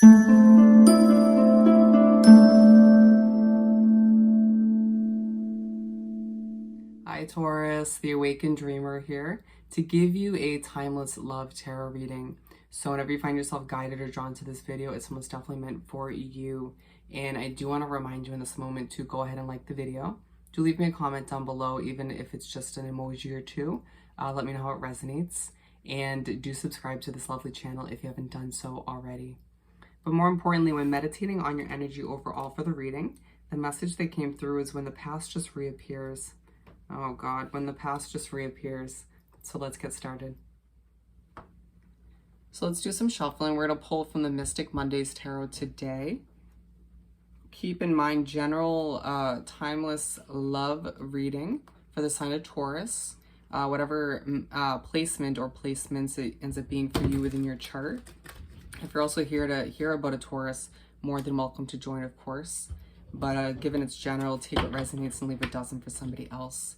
Hi Taurus, the Awakened Dreamer here to give you a timeless love tarot reading. So whenever you find yourself guided or drawn to this video, it's most definitely meant for you. And I do want to remind you in this moment to go ahead and like the video. Do leave me a comment down below, even if it's just an emoji or two. Let me know how it resonates. And do subscribe to this lovely channel if you haven't done so already. But more importantly, when meditating on your energy overall for the reading, the message that came through is when the past just reappears. Oh God, when the past just reappears. So let's get started. So let's do some shuffling. We're going to pull from the Mystic Mondays Tarot today. Keep in mind, general timeless love reading for the sign of Taurus. Whatever placement or placements it ends up being for you within your chart. If you're also here to hear about a Taurus, more than welcome to join, of course. But given it's general, take what resonates and leave what doesn't for somebody else.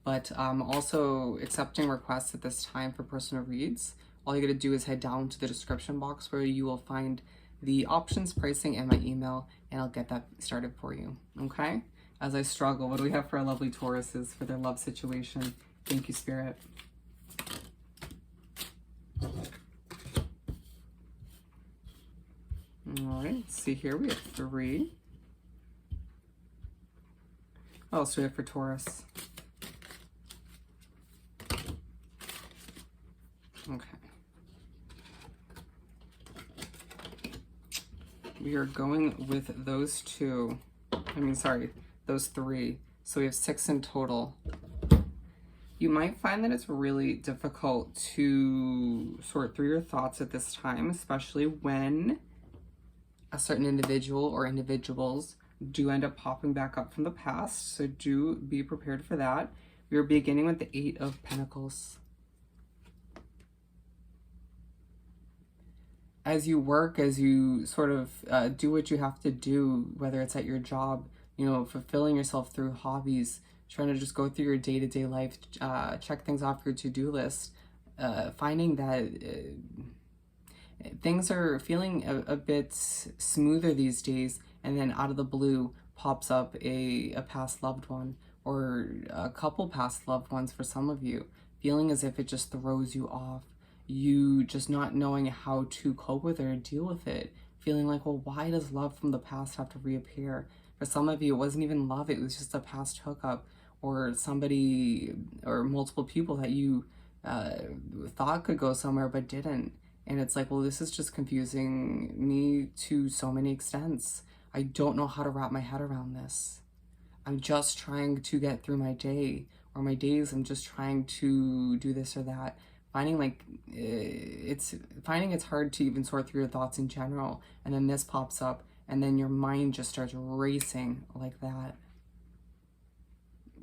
But also accepting requests at this time for personal reads. All you got to do is head down to the description box where you will find the options, pricing, and my email, and I'll get that started for you, okay? As I struggle, what do we have for our lovely Tauruses for their love situation? Thank you, Spirit. All right, let's see here. We have 3. What else do we have for Taurus? Okay. We are going with those 2. Those 3. So we have 6 in total. You might find that it's really difficult to sort through your thoughts at this time, especially when a certain individual or individuals do end up popping back up from the past. So do be prepared for that. We are beginning with the 8 of Pentacles. As you work, as you sort of do what you have to do, whether it's at your job, you know, fulfilling yourself through hobbies, trying to just go through your day-to-day life, check things off your to-do list, finding that things are feeling a bit smoother these days, and then out of the blue pops up a past loved one or a couple past loved ones for some of you, feeling as if it just throws you off. You just not knowing how to cope with it or deal with it, feeling like, well, why does love from the past have to reappear? For some of you, it wasn't even love, it was just a past hookup, or somebody or multiple people that you thought could go somewhere but didn't. And it's like, well, this is just confusing me to so many extents. I don't know how to wrap my head around this. I'm just trying to get through my day or my days. I'm just trying to do this or that. Finding it's hard to even sort through your thoughts in general, and then this pops up, and then your mind just starts racing like that.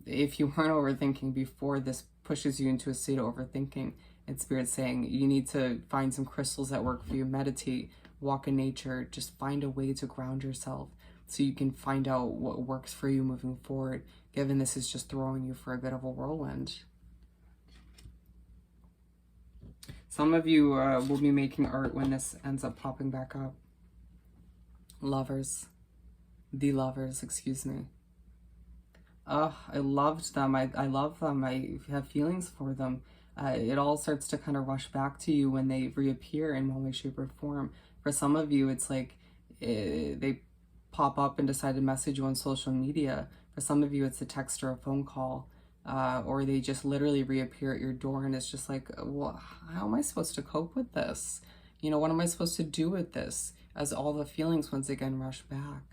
If you weren't overthinking before, this pushes you into a state of overthinking, and Spirit's saying you need to find some crystals that work for you, meditate, walk in nature, just find a way to ground yourself so you can find out what works for you moving forward, given this is just throwing you for a bit of a whirlwind. Some of you will be making art when this ends up popping back up. Lovers. The lovers, excuse me. I loved them. I love them. I have feelings for them. It all starts to kind of rush back to you when they reappear in one way, shape, or form. For some of you, it's like they pop up and decide to message you on social media. For some of you, it's a text or a phone call. Or they just literally reappear at your door, and it's just like, well, how am I supposed to cope with this? You know, what am I supposed to do with this? As all the feelings once again rush back.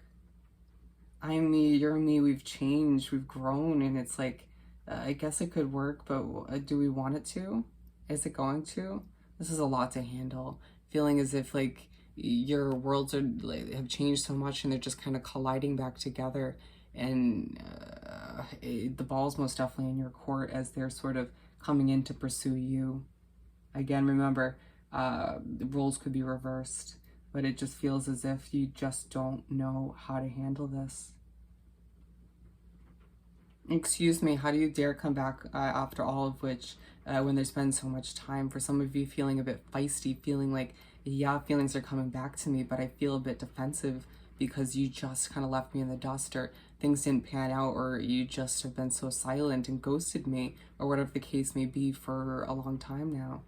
I'm me, you're me, we've changed, we've grown, and it's like, I guess it could work, but do we want it to? Is it going to? This is a lot to handle. Feeling as if like your worlds have changed so much and they're just kind of colliding back together. And the ball's most definitely in your court as they're sort of coming in to pursue you. Again, remember, the roles could be reversed, but it just feels as if you just don't know how to handle this. Excuse me, how do you dare come back after all of which, when there's been so much time? For some of you feeling a bit feisty, feeling like yeah, feelings are coming back to me, but I feel a bit defensive because you just kind of left me in the dust, or things didn't pan out, or you just have been so silent and ghosted me, or whatever the case may be, for a long time now.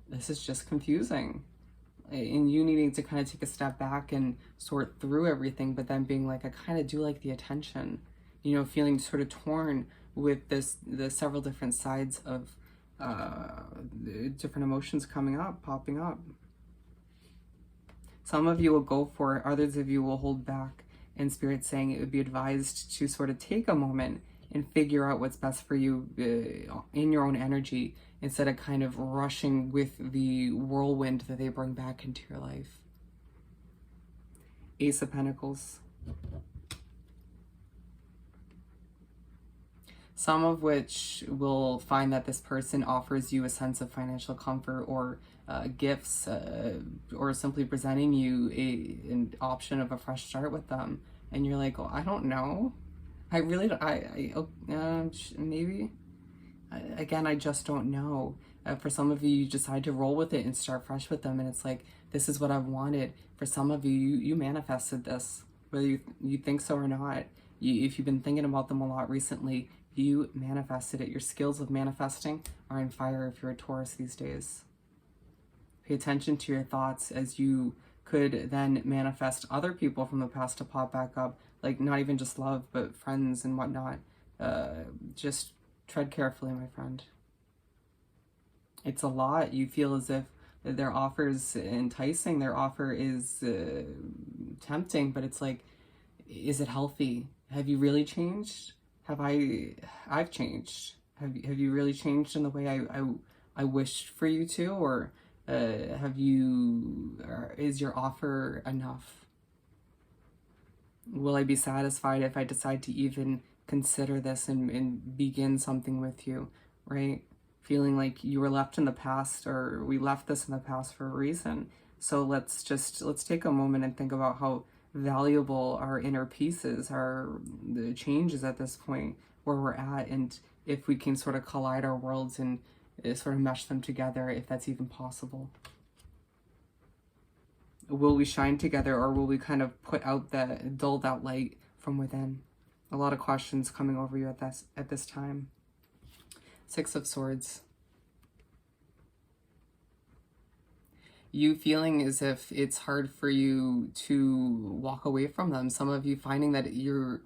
This is just confusing. And you needing to kind of take a step back and sort through everything, but then being like, I kind of do like the attention, you know, feeling sort of torn with the several different sides of different emotions coming up, popping up. Some of you will go for it, others of you will hold back, and Spirit saying it would be advised to sort of take a moment and figure out what's best for you in your own energy, instead of kind of rushing with the whirlwind that they bring back into your life. Ace of Pentacles. Some of which will find that this person offers you a sense of financial comfort, or gifts, or simply presenting you an option of a fresh start with them. And you're like, oh, I don't know. I really don't, maybe. Again, I just don't know. For some of you, you decide to roll with it and start fresh with them, and it's like, this is what I've wanted. For some of you, you manifested this, whether you think so or not. If you've been thinking about them a lot recently, you manifested it. Your skills of manifesting are on fire if you're a Taurus these days. Pay attention to your thoughts, as you could then manifest other people from the past to pop back up, like not even just love, but friends and whatnot. Just tread carefully, my friend. It's a lot. You feel as if their offer is enticing, their offer is tempting, but it's like, is it healthy? Have you really changed? I've changed. Have you really changed in the way I wished for you to, or is your offer enough? Will I be satisfied if I decide to even consider this and begin something with you, right? Feeling like you were left in the past, or we left this in the past for a reason. So let's take a moment and think about how valuable our inner peace is, the changes at this point where we're at, and if we can sort of collide our worlds and sort of mesh them together, if that's even possible. Will we shine together, or will we kind of dull that light from within? A lot of questions coming over you at this time. Six of Swords. You feeling as if it's hard for you to walk away from them. Some of you finding that you're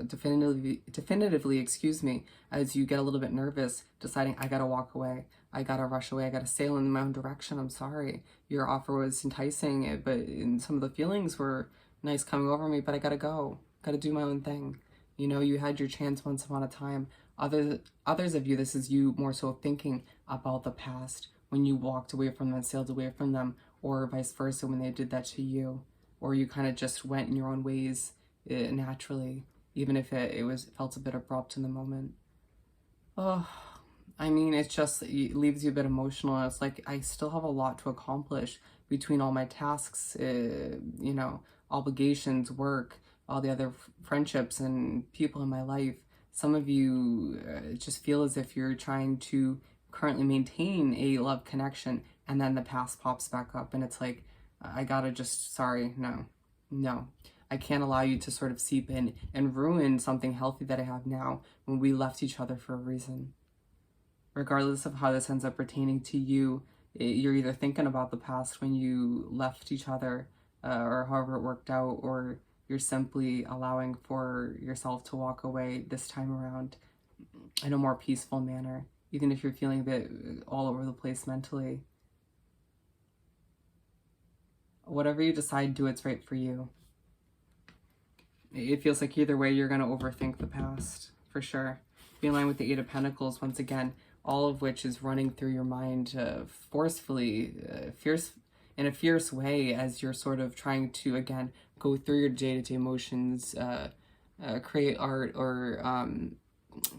definitively, excuse me, as you get a little bit nervous, deciding, I gotta walk away, I gotta rush away, I gotta sail in my own direction. I'm sorry. Your offer was enticing, but some of the feelings were nice coming over me, but I gotta go, gotta do my own thing. You know, you had your chance once upon a time. Others of you, this is you more so thinking about the past, when you walked away from them, sailed away from them, or vice versa when they did that to you, or you kind of just went in your own ways naturally, even if it felt a bit abrupt in the moment. Oh, I mean, it leaves you a bit emotional. It's like, I still have a lot to accomplish between all my tasks, you know, obligations, work, all the other friendships and people in my life. Some of you just feel as if you're trying to currently maintain a love connection, and then the past pops back up, and it's like, I gotta sorry, no. I can't allow you to sort of seep in and ruin something healthy that I have now, when we left each other for a reason. Regardless of how this ends up pertaining to you, you're either thinking about the past when you left each other, or however it worked out, or you're simply allowing for yourself to walk away this time around in a more peaceful manner, even if you're feeling a bit all over the place mentally. Whatever you decide, do what's right for you. It feels like either way, you're going to overthink the past, for sure. Be in line with the Eight of Pentacles, once again, all of which is running through your mind forcefully, in a fierce way, as you're sort of trying to, again, go through your day-to-day emotions, create art, or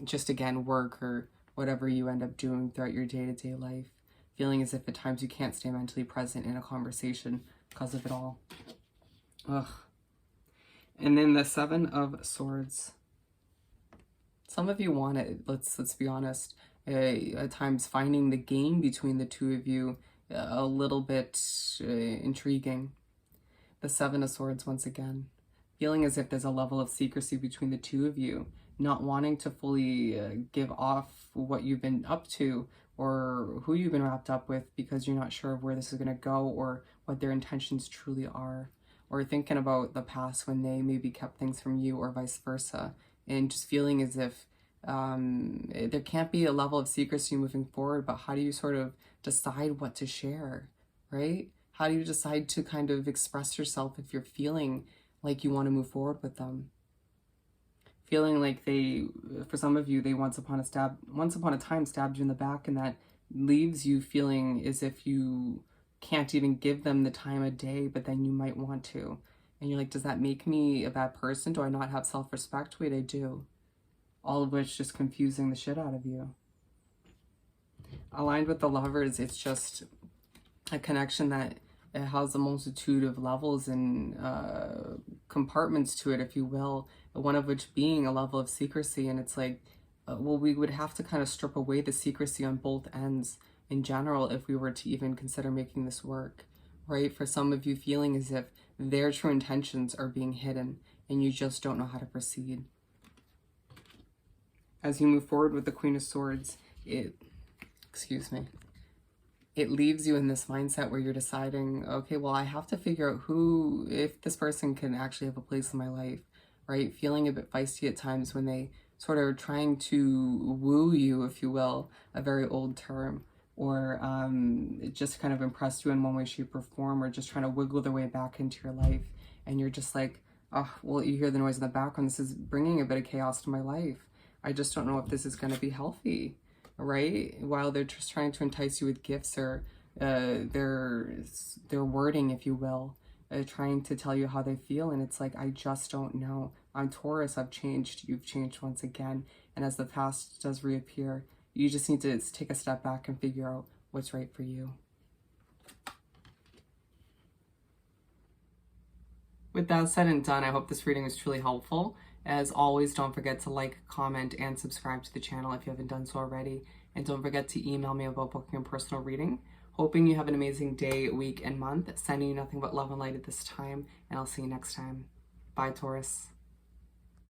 just, again, work, or whatever you end up doing throughout your day-to-day life, feeling as if at times you can't stay mentally present in a conversation because of it all. Ugh. And then the Seven of Swords. Some of you want it, let's be honest. At times finding the game between the two of you a little bit intriguing. The Seven of Swords once again. Feeling as if there's a level of secrecy between the two of you, not wanting to fully give off what you've been up to or who you've been wrapped up with because you're not sure of where this is going to go or what their intentions truly are. Or thinking about the past when they maybe kept things from you or vice versa. And just feeling as if there can't be a level of secrecy moving forward, but how do you sort of decide what to share, right? How do you decide to kind of express yourself if you're feeling like you want to move forward with them? Feeling like they, for some of you, they once upon a time stabbed you in the back, and that leaves you feeling as if you can't even give them the time of day, but then you might want to. And you're like, does that make me a bad person? Do I not have self-respect? Wait, I do. All of which just confusing the shit out of you. Aligned with the Lovers, it's just a connection that it has a multitude of levels and compartments to it, if you will, one of which being a level of secrecy. And it's like, well, we would have to kind of strip away the secrecy on both ends in general if we were to even consider making this work, right? For some of you, feeling as if their true intentions are being hidden and you just don't know how to proceed. As you move forward with the Queen of Swords, it leaves you in this mindset where you're deciding, okay, well, I have to figure out if this person can actually have a place in my life, right? Feeling a bit feisty at times when they sort of are trying to woo you, if you will, a very old term, or just kind of impress you in one way, shape, or form, or just trying to wiggle their way back into your life. And you're just like, oh, well, you hear the noise in the background. This is bringing a bit of chaos to my life. I just don't know if this is going to be healthy, right? While they're just trying to entice you with gifts or their wording, if you will, trying to tell you how they feel. And it's like, I just don't know. I'm Taurus, I've changed, you've changed once again. And as the past does reappear, you just need to take a step back and figure out what's right for you. With that said and done, I hope this reading was truly helpful. As always, don't forget to like, comment, and subscribe to the channel if you haven't done so already. And don't forget to email me about booking a personal reading. Hoping you have an amazing day, week, and month. Sending you nothing but love and light at this time, and I'll see you next time. Bye, Taurus.